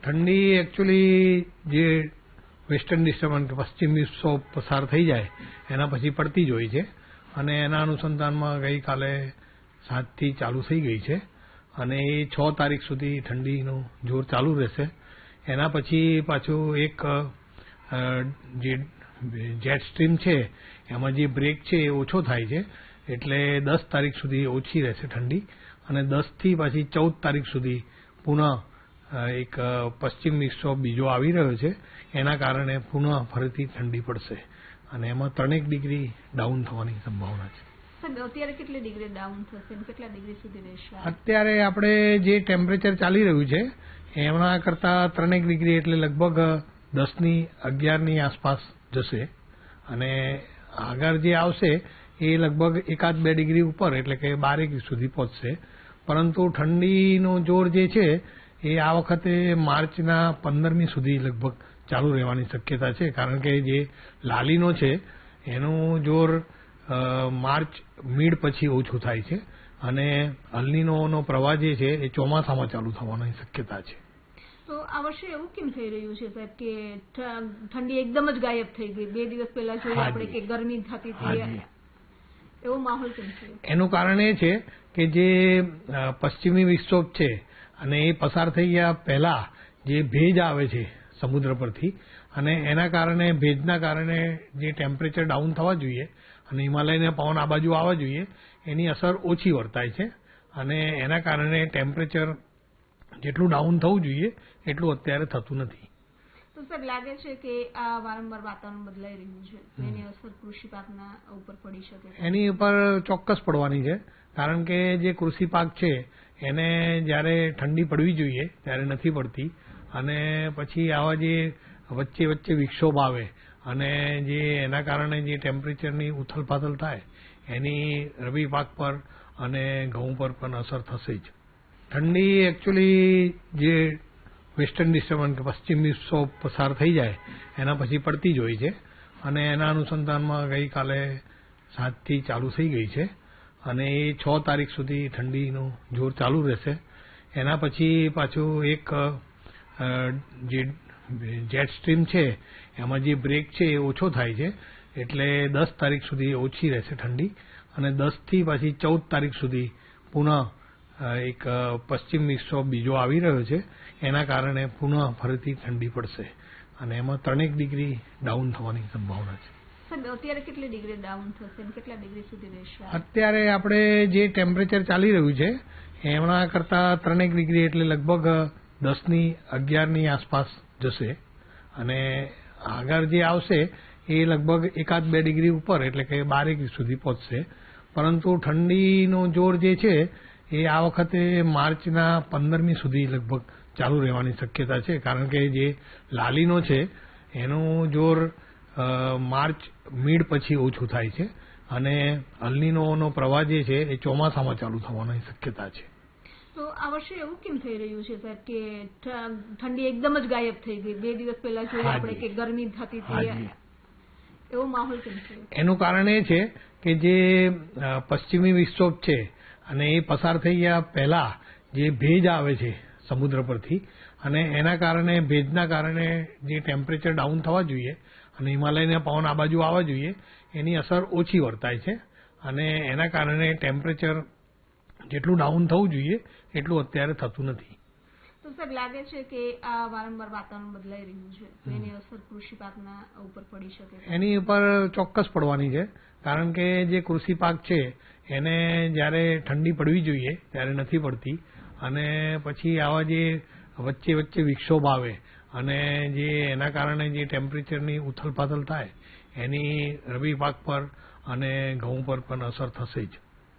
ઠંડી એકચ્યુઅલી જે western disturbance કે પશ્ચિમ વિક્ષોભ પસાર થઈ જાય એના પછી પડતી જ હોય છે અને એના અનુસંધાનમાં ગઈકાલે 7 થી ચાલુ થઈ ગઈ છે અને એ 6 તારીખ સુધી ઠંડીનું જોર ચાલુ રહેશે. એના પછી પાછું એક જે જેટ સ્ટ્રીમ છે એમાં જે બ્રેક છે એ ઓછો થાય છે એટલે 10 તારીખ સુધી ઓછી રહેશે ઠંડી અને 10 થી પાછી 14 તારીખ સુધી પુનઃ એક પશ્ચિમ વિક્ષોભ બીજો આવી રહ્યો છે. એના કારણે પુનઃ ફરીથી ઠંડી પડશે અને એમાં 3 ડિગ્રી ડાઉન થવાની સંભાવના છે. અત્યારે કેટલી ડિગ્રી ડાઉન થશે કેટલા ડિગ્રી સુધી રહેશે? અત્યારે આપણે જે ટેમ્પરેચર ચાલી રહ્યું છે એમના કરતા 3 ડિગ્રી એટલે લગભગ 10 ની 11 ની આસપાસ જશે અને આગળ જે આવશે એ લગભગ 1-2 ડિગ્રી ઉપર એટલે કે 12 સુધી પહોંચશે. પરંતુ ઠંડીનું જોર જે છે એ આ વખતે માર્ચના 15મી સુધી લગભગ ચાલુ રહેવાની શક્યતા છે, કારણ કે જે લાલીનો છે એનું જોર માર્ચ મિડ પછી ઓછું થાય છે અને અલ્નીનોનો પ્રવાહ જે છે એ ચોમાસામાં ચાલુ થવાની શક્યતા છે. તો આ વર્ષે એવું કેમ થઈ રહ્યું છે સાહેબ કે ઠંડી એકદમ જ ગાયબ થઈ ગઈ? 2 દિવસ પહેલા જોઈએ આપણે કે ગરમી થતી હતી, એવો માહોલ કેમ છે? એનું કારણ એ છે કે જે પશ્ચિમી વિક્ષોભ છે અને એ પસાર થઈ ગયા પહેલા જે ભેજ આવે છે સમુદ્ર પરથી અને એના કારણે ભેજના કારણે જે ટેમ્પરેચર ડાઉન થવા જોઈએ અને હિમાલયના પવન આ બાજુ આવવા જોઈએ એની અસર ઓછી વર્તાય છે અને એના કારણે ટેમ્પરેચર જેટલું ડાઉન થવું જોઈએ એટલું અત્યારે થતું નથી. તો સર લાગે છે કે આ વારંવાર વાતાવરણ બદલાઈ રહ્યું છે એની અસર કૃષિ પાકના ઉપર પડી શકે? એની ઉપર ચોક્કસ પડવાની છે, કારણ કે જે કૃષિ પાક છે એને જ્યારે ઠંડી પડવી જોઈએ ત્યારે નથી પડતી અને પછી આવા જે વચ્ચે વચ્ચે વિક્ષોભ આવે અને જે એના કારણે જે ટેમ્પરેચરની ઉથલપાથલ થાય એની રવિ પાક પર અને ઘઉં પર પણ અસર થશે જ. ઠંડી એકચ્યુઅલી જે વેસ્ટર્ન ડિસ્ટર્બન્સ કે પશ્ચિમ વિક્ષોભ પસાર થઈ જાય એના પછી પડતી જ હોય છે અને એના અનુસંધાનમાં ગઈકાલે 7 થી ચાલુ થઈ ગઈ છે અને એ 6 તારીખ સુધી ઠંડીનું જોર ચાલુ રહેશે. એના પછી પાછું એક જે જેટ સ્ટ્રીમ છે એમાં જે બ્રેક છે એ ઓછો થાય છે એટલે 10 તારીખ સુધી ઓછી રહેશે ઠંડી અને 10 થી પાછી 14 તારીખ સુધી પુનઃ એક પશ્ચિમ વિક્ષોભ બીજો આવી રહ્યો છે. એના કારણે પુનઃ ફરીથી ઠંડી પડશે અને એમાં 3 ડિગ્રી ડાઉન થવાની સંભાવના છે. અત્યારે કેટલી ડિગ્રી ડાઉન થશે કેટલા ડિગ્રી સુધી રહેશે? અત્યારે આપણે જે ટેમ્પરેચર ચાલી રહ્યું છે એમના કરતા 3 ડિગ્રી એટલે લગભગ 10 ની 11 ની આસપાસ જશે અને આગળ જે આવશે એ લગભગ 1-2 ડિગ્રી ઉપર એટલે કે 12 સુધી પહોંચશે. પરંતુ ઠંડીનું જોર જે છે એ આ વખતે માર્ચના 15મી સુધી લગભગ ચાલુ રહેવાની શક્યતા છે, કારણ કે જે લાલીનો છે એનું જોર માર્ચ મિડ પછી ઓછું થાય છે અને અલ્નીનોનો પ્રવાહ જે છે એ ચોમાસામાં ચાલુ થવાની શક્યતા છે. તો આ વર્ષે એવું કેમ થઈ રહ્યું છે સાહેબ કે ઠંડી એકદમ જ ગાયબ થઈ ગઈ? 2 દિવસ પહેલા જોઈએ આપણે કે ગરમી થતી હતી, એવો માહોલ કેમ છે? એનું કારણ એ છે કે જે પશ્ચિમી વિક્ષોભ છે અને એ પસાર થઈ ગયા પહેલા જે ભેજ આવે છે સમુદ્ર પરથી અને એના કારણે ભેજના કારણે જે ટેમ્પરેચર ડાઉન થવા જોઈએ અને હિમાલયના પવન આ બાજુ આવવા જોઈએ એની અસર ઓછી વર્તાય છે અને એના કારણે ટેમ્પરેચર જેટલું ડાઉન થવું જોઈએ એટલું અત્યારે થતું નથી. તો સર લાગે છે કે આ વારંવાર વાતાવરણ બદલાઈ રહ્યું છે એની અસર કૃષિ પાકના ઉપર પડી શકે? એની ઉપર ચોક્કસ પડવાની છે, કારણ કે જે કૃષિ પાક છે એને જ્યારે ઠંડી પડવી જોઈએ ત્યારે નથી પડતી અને પછી આવા જે વચ્ચે વચ્ચે વિક્ષોભ આવે અને જે એના કારણે જે ટેમ્પરેચરની ઉથલપાથલ થાય એની રવિ પાક પર અને ઘઉં પર પણ અસર થશે જ.